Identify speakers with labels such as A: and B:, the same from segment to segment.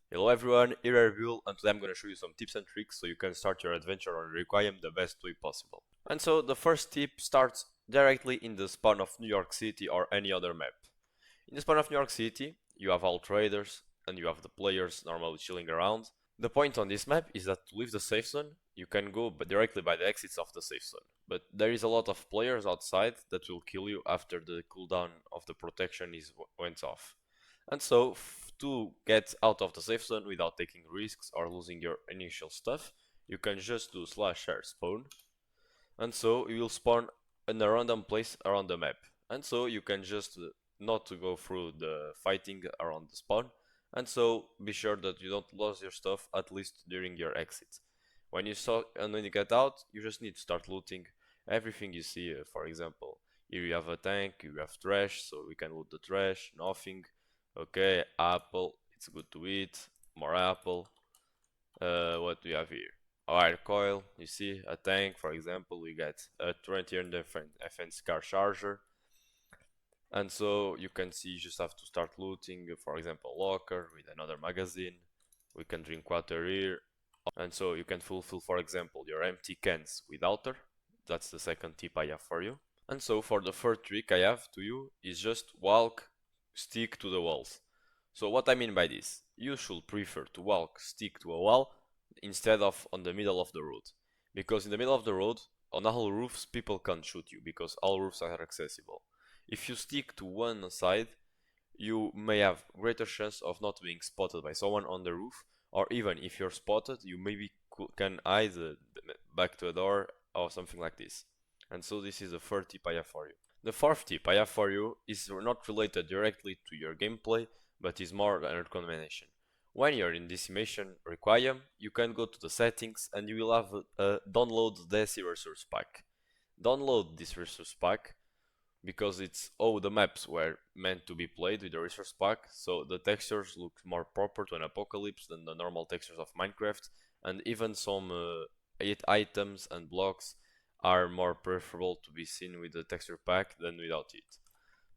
A: Hello everyone, here I Will, and today I'm gonna show you some tips and tricks so you can start your adventure on Requiem the best way possible. And so the first tip starts directly in the spawn of New York City or any other map. In the spawn of New York City, you have all traders and you have the players normally chilling around. The point on this map is that to leave the safe zone, you can go directly by the exits of the safe zone. But there is a lot of players outside that will kill you after the cooldown of the protection went off. And so, to get out of the safe zone without taking risks or losing your initial stuff, you can just do /share spawn, and so you will spawn in a random place around the map. And so you can just not to go through the fighting around the spawn, and so be sure that you don't lose your stuff at least during your exit. When you get out, you just need to start looting everything you see. For example, here you have a tank, you have trash, so we can loot the trash. Nothing. Okay, apple. It's good to eat. More apple. What do we have here? Wire coil. You see a tank, for example. We get a 20 and defense car charger. And so you can see you just have to start looting. For example, locker with another magazine. We can drink water here. And so you can fulfill, for example, your empty cans with outer. That's the second tip I have for you. And so for the third trick I have to you is just walk, stick to the walls. So what I mean by this, you should prefer to walk, stick to a wall instead of on the middle of the road. Because in the middle of the road, on all roofs, people can't shoot you because all roofs are accessible. If you stick to one side, you may have greater chance of not being spotted by someone on the roof, or even if you're spotted, you maybe can hide back to a door or something like this. And so this is the third tip I have for you. The fourth tip I have for you is not related directly to your gameplay, but is more a recommendation. When you're in Decimation Requiem, you can go to the settings and you will have a download the resource pack. Download this resource pack because it's the maps were meant to be played with the resource pack, so the textures look more proper to an apocalypse than the normal textures of Minecraft, and even some items and blocks are more preferable to be seen with the texture pack than without it.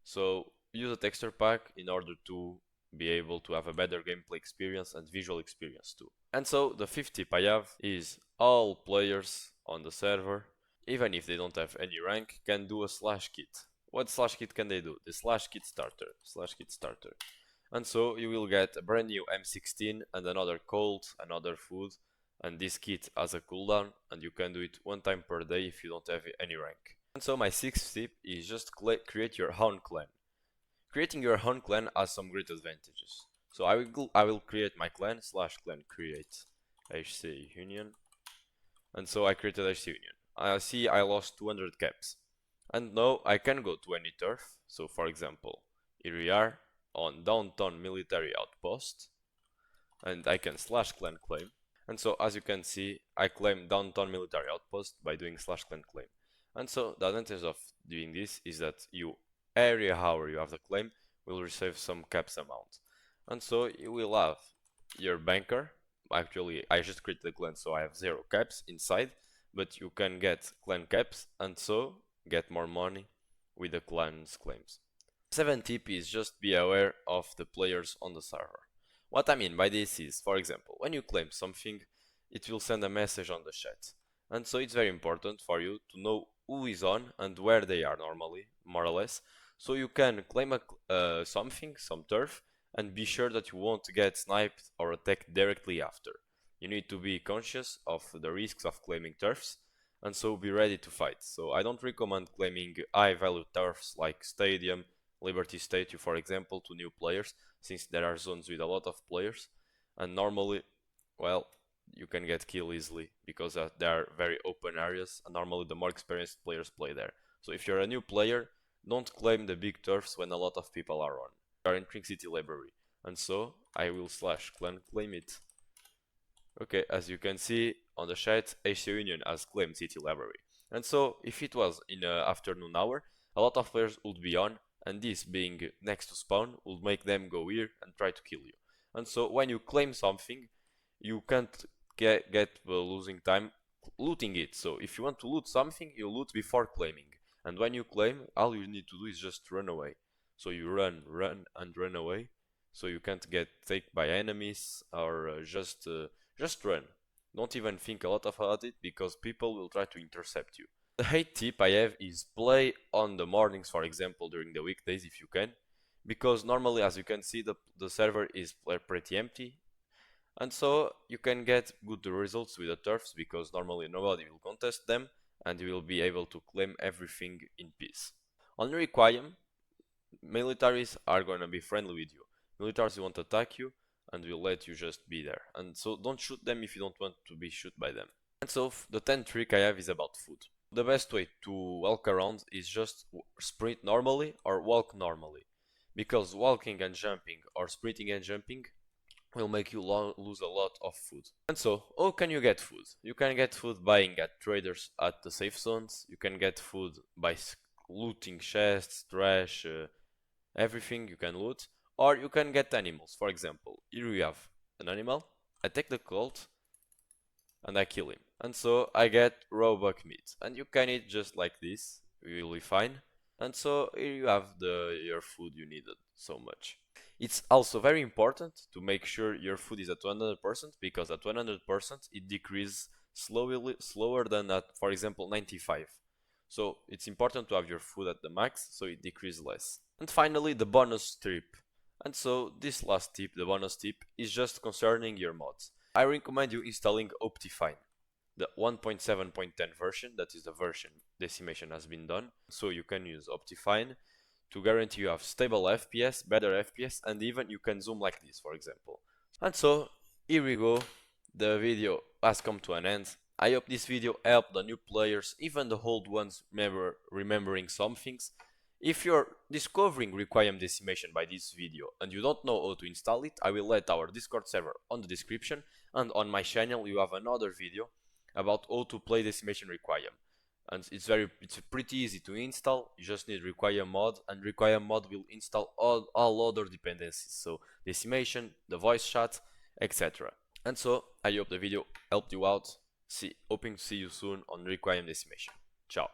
A: So use a texture pack in order to be able to have a better gameplay experience and visual experience too. And so the fifth tip I have is all players on the server, even if they don't have any rank, can do a /kit. What /kit can they do? The /kit starter. And so you will get a brand new M16 and another colt, another food, and this kit has a cooldown, and you can do it one time per day if you don't have any rank. And so my sixth tip is just create your own clan. Creating your own clan has some great advantages. So I will create my clan /clan create HC union, and so I created HC union. I see I lost 200 caps. And now I can go to any turf. So for example, here we are on downtown military outpost, and I can /clan claim. And so as you can see, I claim downtown military outpost by doing /clan claim. And so the advantage of doing this is that you area however you have the claim will receive some caps amount. And so you will have your banker. Actually, I just created the clan, so I have 0 caps inside, but you can get clan caps and so get more money with the clan's claims. Seventh tip is just be aware of the players on the server. What I mean by this is, for example, when you claim something, it will send a message on the chat. And so it's very important for you to know who is on and where they are normally, more or less. So you can claim something, some turf, and be sure that you won't get sniped or attacked directly after. You need to be conscious of the risks of claiming turfs, and so be ready to fight. So I don't recommend claiming high value turfs like Stadium, Liberty Statue for example to new players, since there are zones with a lot of players, and normally, well, you can get killed easily because there are very open areas, and normally the more experienced players play there. So if you're a new player, don't claim the big turfs when a lot of people are on. You are entering City Library, and so I will /clan claim it. Okay, as you can see on the chat, HC Union has claimed City Library. And so, if it was in the afternoon hour, a lot of players would be on, and this being next to spawn would make them go here and try to kill you. And so, when you claim something, you can't get the losing time looting it. So, if you want to loot something, you loot before claiming. And when you claim, all you need to do is just run away. So you run, and run away, so you can't get taken by enemies, or just run. Don't even think a lot about it, because people will try to intercept you. The hate tip I have is play on the mornings, for example, during the weekdays if you can, because normally, as you can see, the server is pretty empty, and so you can get good results with the turfs, because normally nobody will contest them, and you will be able to claim everything in peace. On Requiem, militaries are gonna be friendly with you. Militaries won't attack you and will let you just be there. And so don't shoot them if you don't want to be shot by them. And so the 10th trick I have is about food. The best way to walk around is just sprint normally or walk normally. Because walking and jumping or sprinting and jumping will make you lose a lot of food. And so, how can you get food? You can get food buying at traders at the safe zones. You can get food by looting chests, trash, everything you can loot. Or you can get animals. For example, here we have an animal. I take the colt and I kill him. And so I get raw buck meat. And you can eat just like this. You will be fine. And so here you have your food you needed so much. It's also very important to make sure your food is at 100%, because at 100% it decreases slower than at, for example, 95. So it's important to have your food at the max so it decreases less. And finally, the bonus tip. And so this last tip, the bonus tip, is just concerning your mods. I recommend you installing Optifine, the 1.7.10 version. That is the version Decimation has been done. So you can use Optifine to guarantee you have stable FPS, better FPS, and even you can zoom like this, for example. And so here we go. The video has come to an end. I hope this video helped the new players, even the old ones, remembering some things. If you're discovering Requiem-Decimation by this video and you don't know how to install it, I will let our Discord server on the description, and on my channel you have another video about how to play Decimation Requiem. And it's pretty easy to install. You just need Requiem-Mod, and Requiem-Mod will install all other dependencies, so Decimation, the voice chat, etc. And so I hope the video helped you out. Hoping to see you soon on Requiem-Decimation. Ciao.